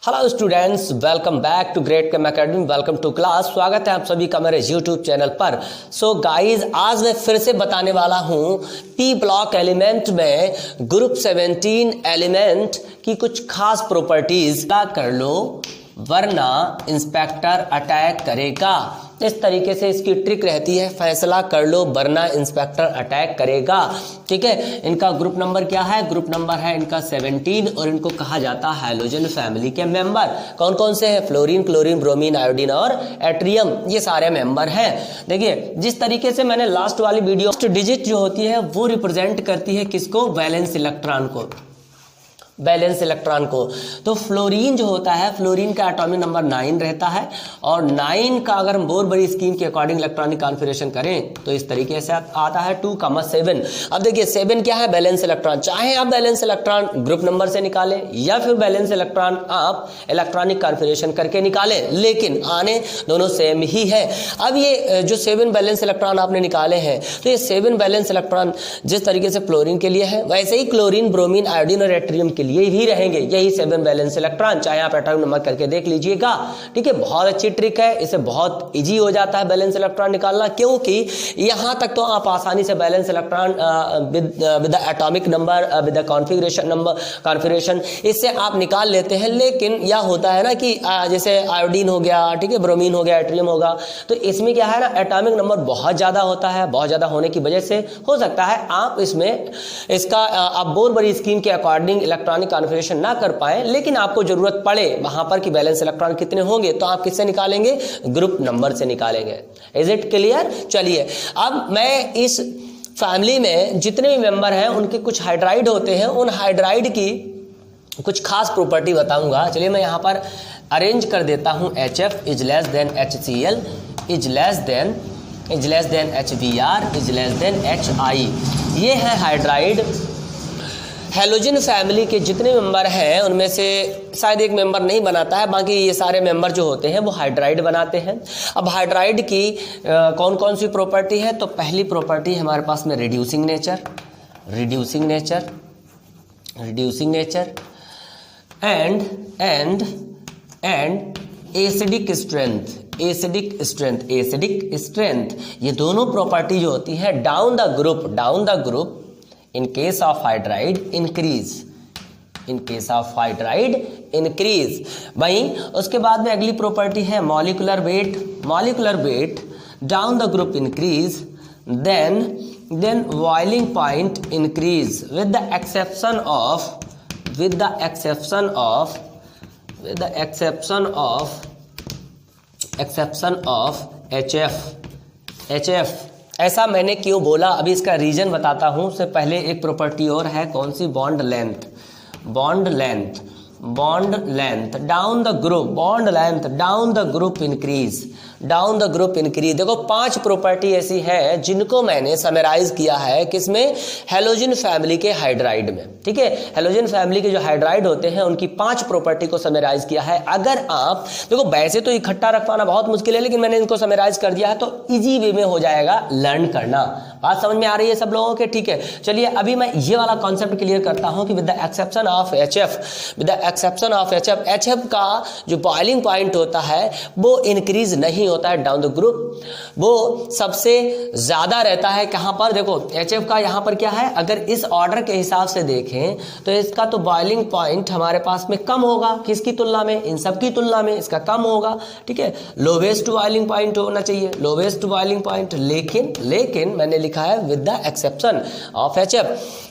Hello students, welcome back to great came academy. Welcome to class. स्वागत है आप सभी का मेरे यूट्यूब चैनल पर। सो गाइज, आज मैं फिर से बताने वाला हूँ पी ब्लॉक एलिमेंट में ग्रुप 17 एलिमेंट की कुछ खास प्रॉपर्टीज का कर लो वरना इंस्पेक्टर अटैक करेगा। इस तरीके से इसकी ट्रिक रहती है, फैसला कर लो वरना इंस्पेक्टर अटैक करेगा। ठीक है, इनका ग्रुप नंबर क्या है? ग्रुप नंबर है इनका 17 और इनको कहा जाता है हैलोजन फैमिली के मेंबर। कौन कौन से हैं? फ्लोरीन, क्लोरीन, ब्रोमीन, आयोडीन और एट्रियम, ये सारे मेंबर हैं। देखिए, जिस तरीके से मैंने लास्ट वाली वीडियो, डिजिट जो होती है वो रिप्रेजेंट करती है किसको? वैलेंस इलेक्ट्रॉन को, बैलेंस इलेक्ट्रॉन को। तो फ्लोरीन जो होता है, फ्लोरीन का एटॉमिक नंबर 9 रहता है और 9 का अगर हम बोर बड़ी स्कीम के अकॉर्डिंग इलेक्ट्रॉनिक कॉन्फ़िगरेशन करें तो इस तरीके से आता है 2,7। अब देखिए 7 क्या है? Balance electron. चाहे आप बैलेंस इलेक्ट्रॉन ग्रुप नंबर से निकालें या फिर बैलेंस इलेक्ट्रॉन आप इलेक्ट्रॉनिक कॉन्फ़िगरेशन करके निकालें, लेकिन आने दोनों सेम ही है। अब ये जो 7 बैलेंस इलेक्ट्रॉन आपने निकाले हैं, तो ये 7 बैलेंस इलेक्ट्रॉन जिस तरीके से फ्लोरीन के लिए है वैसे ही क्लोरीन, ब्रोमीन, आयोडीन और एट्रियम के लिए भी रहेंगे। यही 7 बैलेंस इलेक्ट्रॉन, चाहे आप एटॉमिक नंबर करके देख लीजिएगा। ठीक है, बहुत अच्छी ट्रिक है, इसे बहुत इजी हो जाता है बैलेंस इलेक्ट्रॉन निकालना, क्योंकि यहां तक तो आप आसानी से balance electron with atomic number, with configuration number, configuration इससे आप निकाल लेते हैं। लेकिन यह होता है ना कि जैसे आयोडीन हो गया, ठीक है, ब्रोमीन हो गया, एट्रियम होगा, तो इसमें क्या है ना, एटॉमिक नंबर बहुत ज्यादा होता है। बहुत ज्यादा होने की वजह से हो सकता है आप इसमें इसका आप बोर बड़ी स्कीम के अकॉर्डिंग इलेक्ट्रॉनिक कॉन्फ़िगरेशन ना कर पाए, लेकिन आपको जरूरत पड़े वहां पर कि बैलेंस इलेक्ट्रॉन कितने होंगे, तो आप किससे निकालेंगे? ग्रुप नंबर से निकालेंगे। Is it clear? चलिए, अब मैं इस फैमिली में जितने भी मेंबर हैं उनके कुछ हाइड्राइड होते हैं, उन हाइड्राइड की कुछ खास प्रॉपर्टी बताऊंगा। चलिए मैं यहां पर अरेंज कर देता हूं। HF is less than HCl is less than HBr is less than HI। ये है हाइड्राइड। हैलोजन फैमिली के जितने मेंबर हैं उनमें से शायद एक मेंबर नहीं बनाता है, बाकी ये सारे मेंबर जो होते हैं वो हाइड्राइड बनाते हैं। अब हाइड्राइड की कौन कौन सी प्रॉपर्टी है? तो पहली प्रॉपर्टी हमारे पास में reducing nature and acidic strength. ये दोनों प्रॉपर्टी जो होती है down the group in case of hydride increase। वहीं उसके बाद में अगली प्रॉपर्टी है molecular weight down the group increase, then boiling point increase with the exception of HF। ऐसा मैंने क्यों बोला, अभी इसका रीजन बताता हूं। उससे पहले एक प्रॉपर्टी और है, कौन सी? Bond length down the group increase. देखो 5 प्रॉपर्टी ऐसी है जिनको मैंने समराइज किया है किसमें? हैलोजन फैमिली के हाइड्राइड में। ठीक है, हैलोजन फैमिली के जो हाइड्राइड होते हैं उनकी 5 प्रॉपर्टी को समराइज किया है। अगर आप देखो, वैसे तो इकट्ठा रख पाना बहुत मुश्किल है, लेकिन मैंने इनको समराइज कर दिया है तो इजी वे में हो जाएगा लर्न करना। बात समझ में आ रही है सब लोगों के? ठीक है, चलिए अभी मैं ये वाला कॉन्सेप्ट क्लियर करता हूं कि with the exception of HF का जो बॉइलिंग पॉइंट होता है वो इंक्रीज नहीं होता है डाउन द ग्रुप, वो सबसे ज्यादा रहता है। कहां पर? देखो HF का यहां पर क्या है, अगर इस ऑर्डर के हिसाब से देखें तो इसका तो बॉइलिंग पॉइंट हमारे पास में कम होगा। किसकी तुलना में? इन सब की तुलना में इसका कम होगा। ठीक है, लोवेस्ट बॉइलिंग पॉइंट होना चाहिए, लोवेस्ट बॉइलिंग पॉइंट। लेकिन मैंने लिखा है with the exception of HF।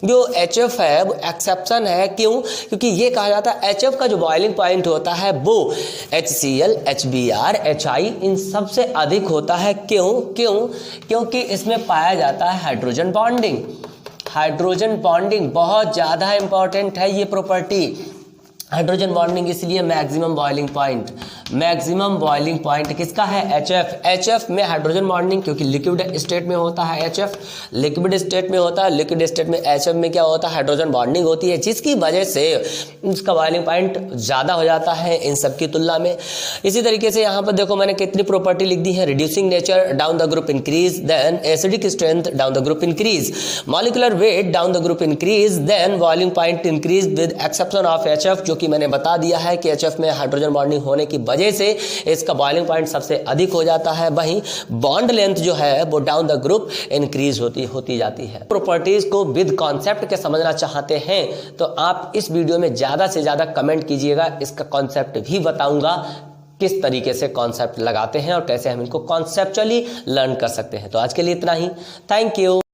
जो HF है वो एक्सेप्शन है, क्यों? क्योंकि ये कहा जाता है HF का जो बॉइलिंग पॉइंट होता है वो HCl, HBr, HI इन सबसे अधिक होता है। क्योंकि इसमें पाया जाता है हाइड्रोजन बॉन्डिंग बहुत ज्यादा इंपॉर्टेंट है ये प्रॉपर्टी। हाइड्रोजन बॉन्डिंग इसलिए मैक्सिमम बॉइलिंग पॉइंट किसका है? HF में हाइड्रोजन बॉन्डिंग, क्योंकि लिक्विड स्टेट में होता है HF, लिक्विड स्टेट में HF में क्या होता है? हाइड्रोजन बॉन्डिंग होती है, जिसकी वजह से इसका बॉइलिंग पॉइंट ज़्यादा हो जाता है इन सब की तुलना में। इसी तरीके से यहाँ पर देखो मैंने कितनी प्रॉपर्टी लिख दी है। Reducing nature down the group increase, then acidic strength down the group increase, molecular weight down the group increase, then boiling point increase with exception of HF, जो चूंकि मैंने बता दिया है कि HF में हाइड्रोजन बॉन्डिंग होने की वजह से इसका बॉइलिंग पॉइंट सबसे अधिक हो जाता है, वहीं बॉन्ड लेंथ जो है वो डाउन द ग्रुप इंक्रीज होती जाती है। प्रॉपर्टीज को विद कॉन्सेप्ट के समझना चाहते हैं तो आप इस वीडियो में ज़्यादा से ज़्यादा कमेंट कीजिएगा, इसका कॉन्सेप्ट भी बताऊंगा किस तरीके से कॉन्सेप्ट लगाते हैं और कैसे हम इनको कॉन्सेप्चुअली लर्न कर सकते हैं। तो आज के लिए इतना ही, थैंक यू।